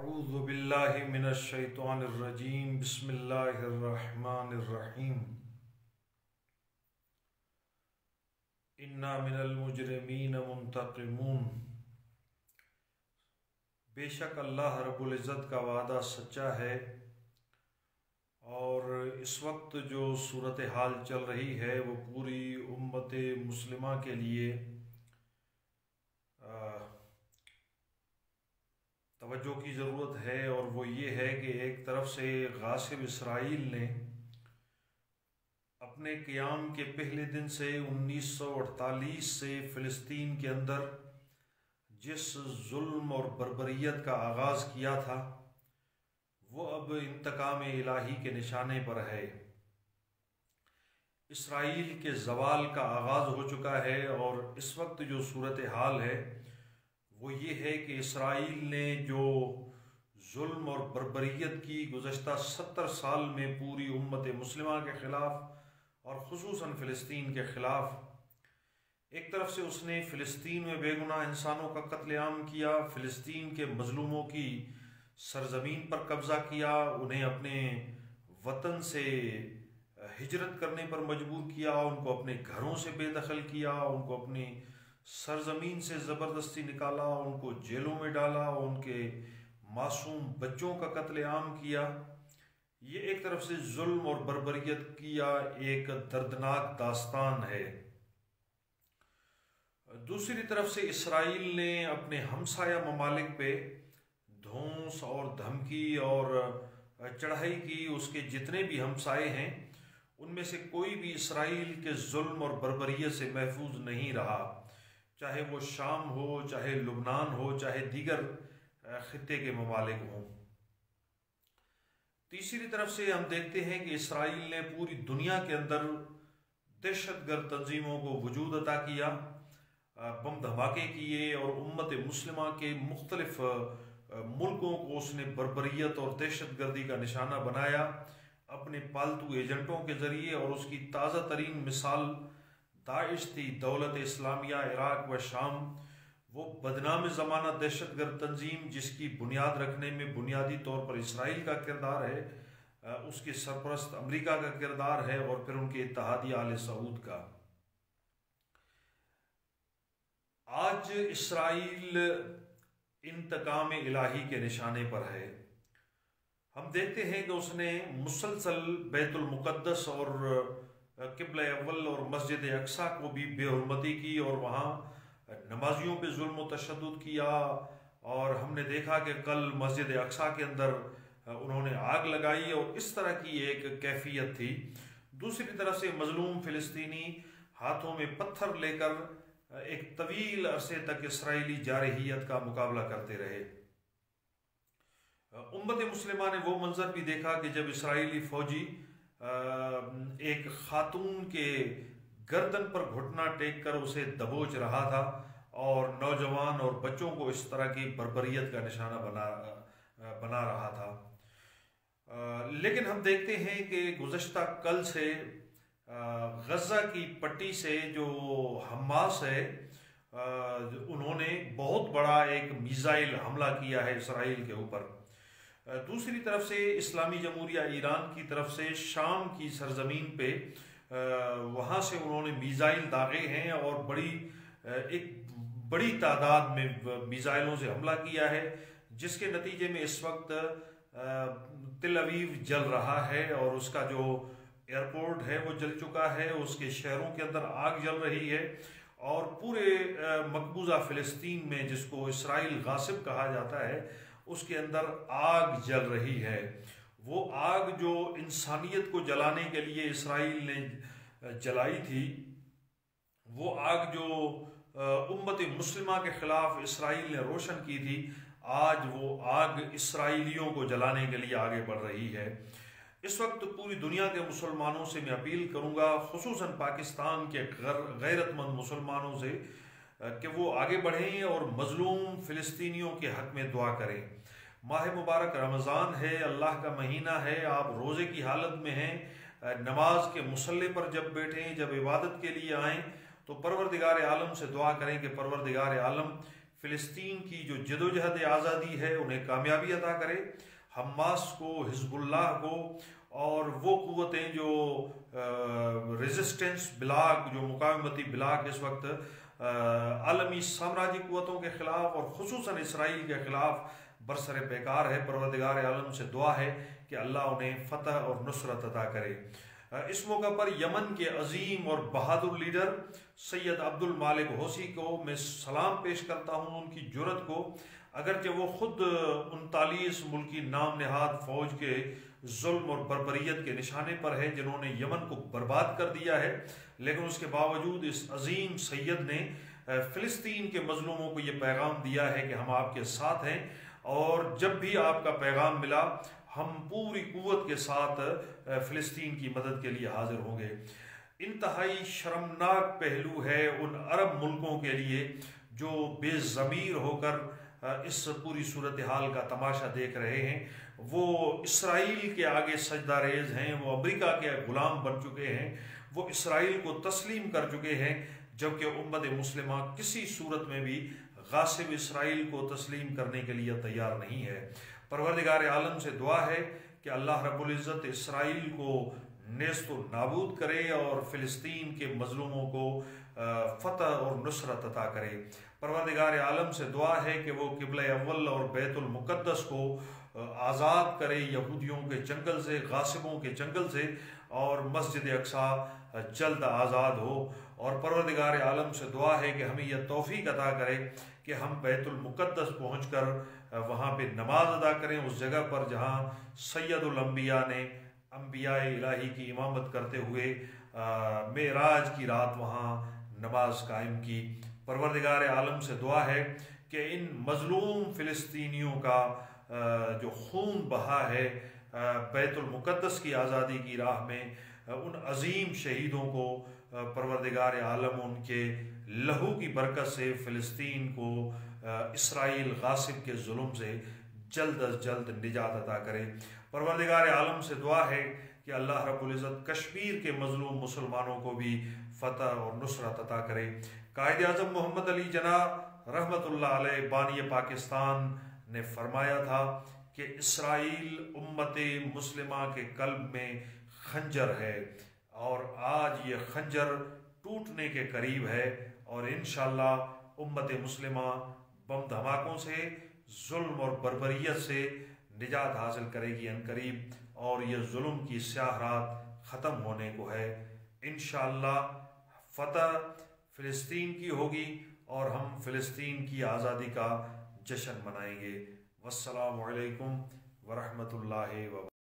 اعوذ باللہ من الشیطان الرجیم بسم اللہ الرحمن الرحیم انا من المجرمین منتقمون۔ بے شک اللہ رب العزت کا وعدہ سچا ہے، اور اس وقت جو صورتحال چل رہی ہے وہ پوری امت مسلمہ کے لیے توجہ کی ضرورت ہے، اور وہ یہ ہے کہ ایک طرف سے غاصب اسرائیل نے اپنے قیام کے پہلے دن سے 1948 سے فلسطین کے اندر جس ظلم اور بربریت کا آغاز کیا تھا وہ اب انتقام الہی کے نشانے پر ہے۔ اسرائیل کے زوال کا آغاز ہو چکا ہے، اور اس وقت جو صورتحال ہے وہ یہ ہے کہ اسرائیل نے جو ظلم اور بربریت کی گزشتہ 70 سال میں پوری امت مسلمہ کے خلاف اور خصوصاً فلسطین کے خلاف، ایک طرف سے اس نے فلسطین میں بے گناہ انسانوں کا قتل عام کیا، فلسطین کے مظلوموں کی سرزمین پر قبضہ کیا، انہیں اپنے وطن سے ہجرت کرنے پر مجبور کیا، ان کو اپنے گھروں سے بے دخل کیا، ان کو اپنی سرزمین سے زبردستی نکالا، ان کو جیلوں میں ڈالا، ان کے معصوم بچوں کا قتل عام کیا۔ یہ ایک طرف سے ظلم اور بربریت کیا ایک دردناک داستان ہے۔ دوسری طرف سے اسرائیل نے اپنے ہمسایہ ممالک پہ دھونس اور دھمکی اور چڑھائی کی۔ اس کے جتنے بھی ہمسائے ہیں ان میں سے کوئی بھی اسرائیل کے ظلم اور بربریت سے محفوظ نہیں رہا، چاہے وہ شام ہو، چاہے لبنان ہو، چاہے دیگر خطے کے ممالک ہوں۔ تیسری طرف سے ہم دیکھتے ہیں کہ اسرائیل نے پوری دنیا کے اندر دہشت گرد تنظیموں کو وجود عطا کیا، بم دھماکے کیے، اور امت مسلمہ کے مختلف ملکوں کو اس نے بربریت اور دہشت گردی کا نشانہ بنایا اپنے پالتو ایجنٹوں کے ذریعے۔ اور اس کی تازہ ترین مثال داعش تھی، دولت اسلامیہ عراق و شام، وہ بدنام زمانہ دہشت گرد تنظیم جس کی بنیاد رکھنے میں بنیادی طور پر اسرائیل کا کردار ہے، اس کے سرپرست امریکہ کا کردار ہے، اور پھر ان کے اتحادی آل سعود کا۔ آج اسرائیل انتقام الہی کے نشانے پر ہے۔ ہم دیکھتے ہیں کہ اس نے مسلسل بیت المقدس اور قبلہ اول اور مسجد اقصیٰ کو بھی بے حرمتی کی، اور وہاں نمازیوں پہ ظلم و تشدد کیا، اور ہم نے دیکھا کہ کل مسجد اقصیٰ کے اندر انہوں نے آگ لگائی، اور اس طرح کی ایک کیفیت تھی۔ دوسری طرف سے مظلوم فلسطینی ہاتھوں میں پتھر لے کر ایک طویل عرصے تک اسرائیلی جارحیت کا مقابلہ کرتے رہے۔ امت مسلمہ نے وہ منظر بھی دیکھا کہ جب اسرائیلی فوجی ایک خاتون کے گردن پر گھٹنا ٹیک کر اسے دبوچ رہا تھا، اور نوجوان اور بچوں کو اس طرح کی بربریت کا نشانہ بنا رہا تھا۔ لیکن ہم دیکھتے ہیں کہ گزشتہ کل سے غزہ کی پٹی سے جو حماس ہے، انہوں نے بہت بڑا ایک میزائل حملہ کیا ہے اسرائیل کے اوپر۔ دوسری طرف سے اسلامی جمہوریہ ایران کی طرف سے شام کی سرزمین پہ وہاں سے انہوں نے میزائل داغے ہیں، اور ایک بڑی تعداد میں میزائلوں سے حملہ کیا ہے، جس کے نتیجے میں اس وقت تل ابیب جل رہا ہے، اور اس کا جو ایئرپورٹ ہے وہ جل چکا ہے، اس کے شہروں کے اندر آگ جل رہی ہے، اور پورے مقبوضہ فلسطین میں جس کو اسرائیل غاصب کہا جاتا ہے اس کے اندر آگ جل رہی ہے۔ وہ آگ جو انسانیت کو جلانے کے لیے اسرائیل نے جلائی تھی، وہ آگ جو امت مسلمہ کے خلاف اسرائیل نے روشن کی تھی، آج وہ آگ اسرائیلیوں کو جلانے کے لیے آگے بڑھ رہی ہے۔ اس وقت پوری دنیا کے مسلمانوں سے میں اپیل کروں گا، خصوصاً پاکستان کے غیرت مند مسلمانوں سے، کہ وہ آگے بڑھیں اور مظلوم فلسطینیوں کے حق میں دعا کریں۔ ماہ مبارک رمضان ہے، اللہ کا مہینہ ہے، آپ روزے کی حالت میں ہیں، نماز کے مصلے پر جب بیٹھیں، جب عبادت کے لیے آئیں تو پروردگار عالم سے دعا کریں کہ پروردگار عالم فلسطین کی جو جدوجہد آزادی ہے انہیں کامیابی عطا کرے، حماس کو، حزب اللہ کو اور وہ قوتیں جو ریزسٹنس بلاک، جو مقاومتی بلاک اس وقت عالمی سامراجی قوتوں کے خلاف اور خصوصاً اسرائیل کے خلاف برسر پیکار ہے، پروردگار عالم سے دعا ہے کہ اللہ انہیں فتح اور نصرت عطا کرے۔ اس موقع پر یمن کے عظیم اور بہادر لیڈر سید عبد المالک حوثی کو میں سلام پیش کرتا ہوں، ان کی جرأت کو، اگرچہ وہ خود 39 ملکی نام نہاد فوج کے ظلم اور بربریت کے نشانے پر ہے جنہوں نے یمن کو برباد کر دیا ہے، لیکن اس کے باوجود اس عظیم سید نے فلسطین کے مظلوموں کو یہ پیغام دیا ہے کہ ہم آپ کے ساتھ ہیں، اور جب بھی آپ کا پیغام ملا ہم پوری قوت کے ساتھ فلسطین کی مدد کے لیے حاضر ہوں گے۔ انتہائی شرمناک پہلو ہے ان عرب ملکوں کے لیے جو بے ضمیر ہو کر اس پوری صورتحال کا تماشا دیکھ رہے ہیں۔ وہ اسرائیل کے آگے سجدہ ریز ہیں، وہ امریکہ کے غلام بن چکے ہیں، وہ اسرائیل کو تسلیم کر چکے ہیں، جبکہ امت مسلمہ کسی صورت میں بھی غاصب اسرائیل کو تسلیم کرنے کے لیے تیار نہیں ہے۔ پروردگار عالم سے دعا ہے کہ اللہ رب العزت اسرائیل کو نیست و نابود کرے اور فلسطین کے مظلوموں کو فتح اور نصرت عطا کرے۔ پروردگار عالم سے دعا ہے کہ وہ قبلہ اول اور بیت المقدس کو آزاد کرے یہودیوں کے چنگل سے، غاصبوں کے چنگل سے، اور مسجد اقصی جلد آزاد ہو۔ اور پروردگار عالم سے دعا ہے کہ ہمیں یہ توفیق عطا کرے کہ ہم بیت المقدس پہنچ کر وہاں پہ نماز ادا کریں، اس جگہ پر جہاں سید الانبیاء نے انبیاء الہی کی امامت کرتے ہوئے معراج کی رات وہاں نماز قائم کی۔ پروردگار عالم سے دعا ہے کہ ان مظلوم فلسطینیوں کا جو خون بہا ہے بیت المقدس کی آزادی کی راہ میں، ان عظیم شہیدوں کو پروردگار عالم ان کے لہو کی برکت سے فلسطین کو اسرائیل غاصب کے ظلم سے جلد از جلد نجات عطا کرے۔ پروردگار عالم سے دعا ہے کہ اللہ رب العزت کشمیر کے مظلوم مسلمانوں کو بھی فتح اور نصرت عطا کرے۔ قائد اعظم محمد علی جناح رحمۃ اللہ علیہ بانی پاکستان نے فرمایا تھا کہ اسرائیل امت مسلمہ کے قلب میں خنجر ہے، اور آج یہ خنجر ٹوٹنے کے قریب ہے، اور انشاءاللہ امت مسلمہ بم دھماکوں سے، ظلم اور بربریت سے نجات حاصل کرے گی عنقریب، اور یہ ظلم کی سیاہ رات ختم ہونے کو ہے۔ انشاءاللہ فتح فلسطین کی ہوگی اور ہم فلسطین کی آزادی کا جشن منائیں گے۔ والسلام علیکم ورحمۃ اللہ وبرکاتہ۔